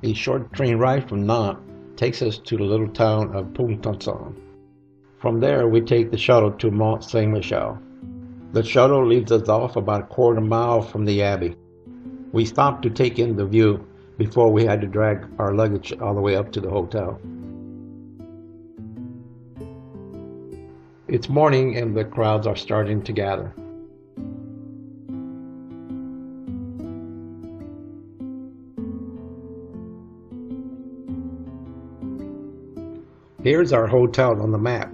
A short train ride from Nantes takes us to the little town of Mont St Michel. From there, we take the shuttle to Mont St Michel. The shuttle leaves us off about a quarter mile from the abbey. We stopped to take in the view before we had to drag our luggage all the way up to the hotel. It's morning and the crowds are starting to gather. Here's our hotel on the map.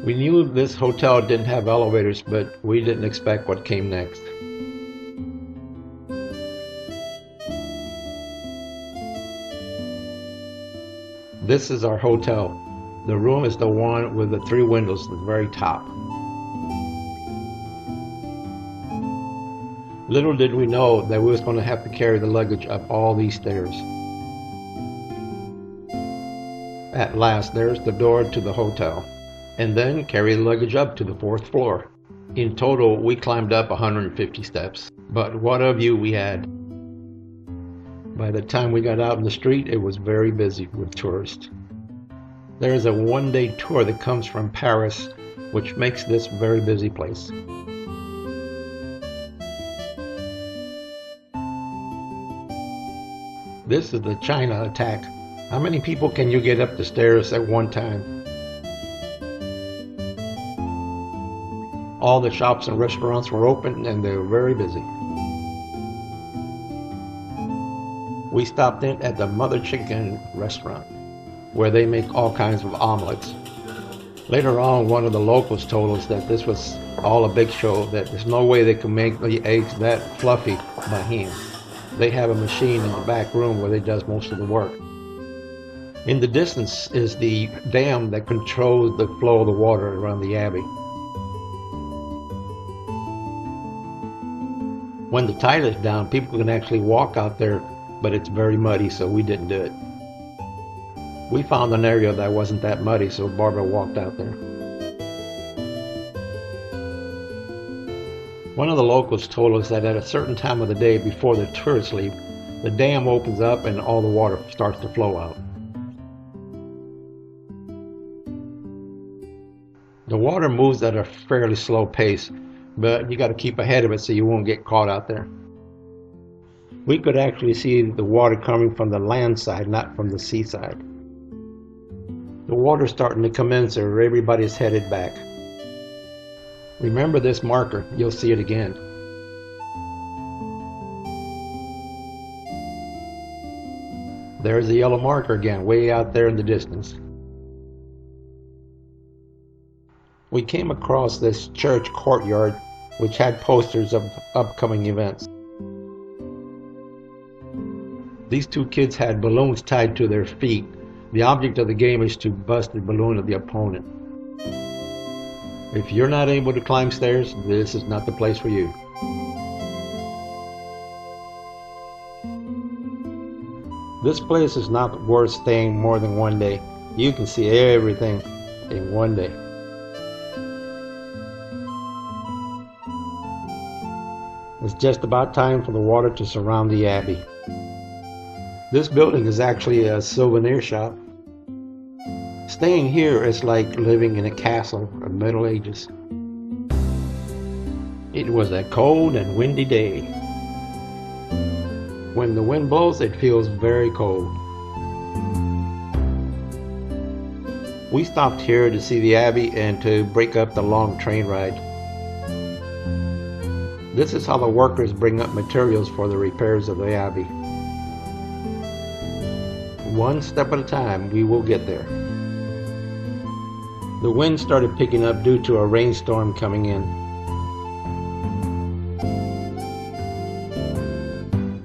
We knew this hotel didn't have elevators, but we didn't expect what came next. This is our hotel. The room is the one with the 3 windows at the very top. Little did we know that we was going to have to carry the luggage up all these stairs. At last, there's the door to the hotel, and then carry the luggage up to the 4th floor. In total, we climbed up 150 steps, but what a view we had. By the time we got out in the street, it was very busy with tourists. There is a one-day tour that comes from Paris, which makes this a very busy place. This is the China attack. How many people can you get up the stairs at one time? All the shops and restaurants were open and they were very busy. We stopped in at the Mother Chicken restaurant, where they make all kinds of omelets. Later on, one of the locals told us that this was all a big show, that there's no way they could make the eggs that fluffy by hand. They have a machine in the back room where they does most of the work. In the distance is the dam that controls the flow of the water around the abbey. When the tide is down, people can actually walk out there, but it's very muddy, so we didn't do it. We found an area that wasn't that muddy, so Barbara walked out there. One of the locals told us that at a certain time of the day before the tourists leave, the dam opens up and all the water starts to flow out. The water moves at a fairly slow pace, but you got to keep ahead of it so you won't get caught out there. We could actually see the water coming from the land side, not from the seaside. The water's starting to come in, so everybody's headed back. Remember this marker, you'll see it again. There's the yellow marker again, way out there in the distance. We came across this church courtyard which had posters of upcoming events. These 2 kids had balloons tied to their feet. The object of the game is to bust the balloon of the opponent. If you're not able to climb stairs, this is not the place for you. This place is not worth staying more than one day. You can see everything in one day. It's just about time for the water to surround the abbey. This building is actually a souvenir shop. Staying here is like living in a castle of the Middle Ages. It was a cold and windy day. When the wind blows, it feels very cold. We stopped here to see the abbey and to break up the long train ride. This is how the workers bring up materials for the repairs of the abbey. One step at a time, we will get there. The wind started picking up due to a rainstorm coming in.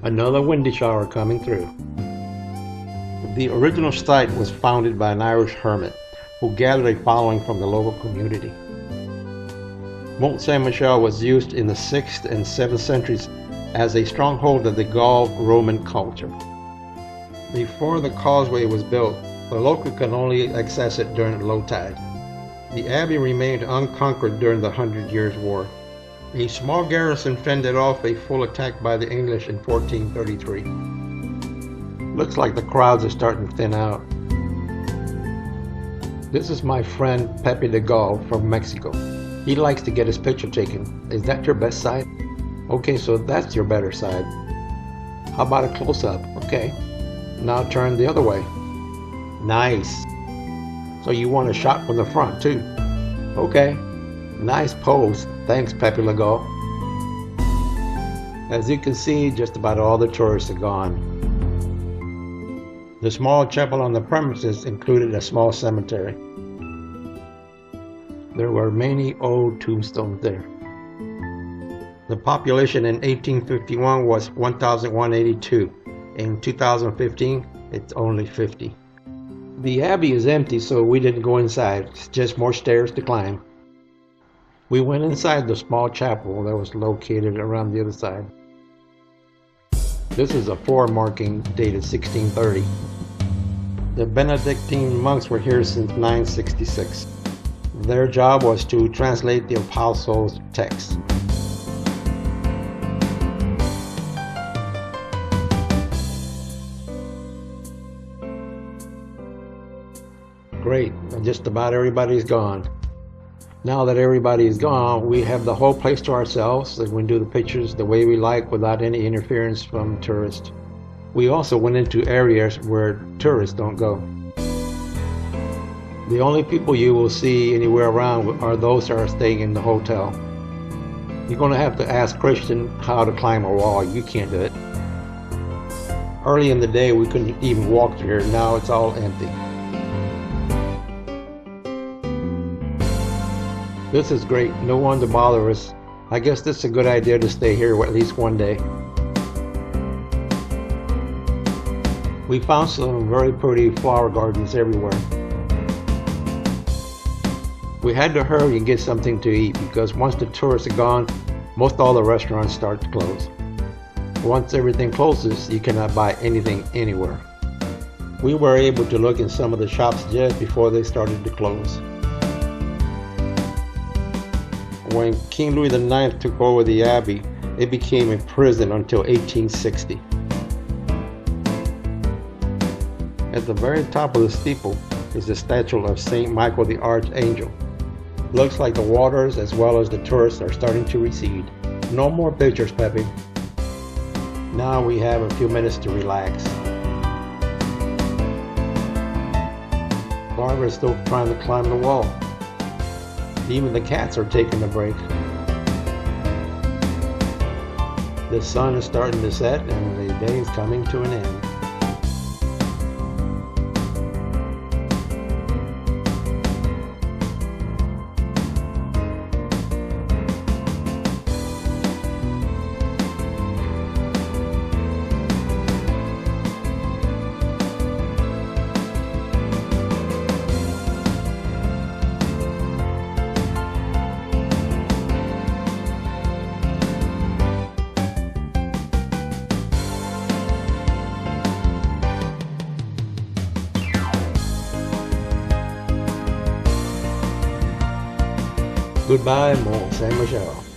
Another windy shower coming through. The original site was founded by an Irish hermit who gathered a following from the local community. Mont St Michel was used in the 6th and 7th centuries as a stronghold of the Gaul Roman culture. Before the causeway was built, the local could only access it during low tide. The abbey remained unconquered during the 100 Years' War. A small garrison fended off a full attack by the English in 1433. Looks like the crowds are starting to thin out. This is my friend Pepe de Gaulle from Mexico. He likes to get his picture taken. Is that your best side? Okay, so that's your better side. How about a close-up? Okay. Now turn the other way. Nice. So you want a shot from the front too? Okay. Nice pose. Thanks, Pepe Le Gaulle. As you can see, just about all the tourists are gone. The small chapel on the premises included a small cemetery. There were many old tombstones there. The population in 1851 was 1,182. In 2015, it's only 50. The abbey is empty, so we didn't go inside. It's just more stairs to climb. We went inside the small chapel that was located around the other side. This is a floor marking dated 1630. The Benedictine monks were here since 966. Their job was to translate the apostles' texts. Great, just about everybody's gone. Now that everybody's gone, we have the whole place to ourselves, and we can do the pictures the way we like without any interference from tourists. We also went into areas where tourists don't go. The only people you will see anywhere around are those that are staying in the hotel. You're going to have to ask Christian how to climb a wall. You can't do it. Early in the day, we couldn't even walk through here. Now it's all empty. This is great. No one to bother us. I guess this is a good idea to stay here at least one day. We found some very pretty flower gardens everywhere. We had to hurry and get something to eat because once the tourists are gone, most all the restaurants start to close. Once everything closes, you cannot buy anything anywhere. We were able to look in some of the shops just before they started to close. When King Louis IX took over the abbey, it became a prison until 1860. At the very top of the steeple is the statue of St. Michael the Archangel. Looks like the waters as well as the tourists are starting to recede. No more pictures, Pepe. Now we have a few minutes to relax. Barbara is still trying to climb the wall. Even the cats are taking a break. The sun is starting to set and the day is coming to an end. Goodbye, Mont St Michel.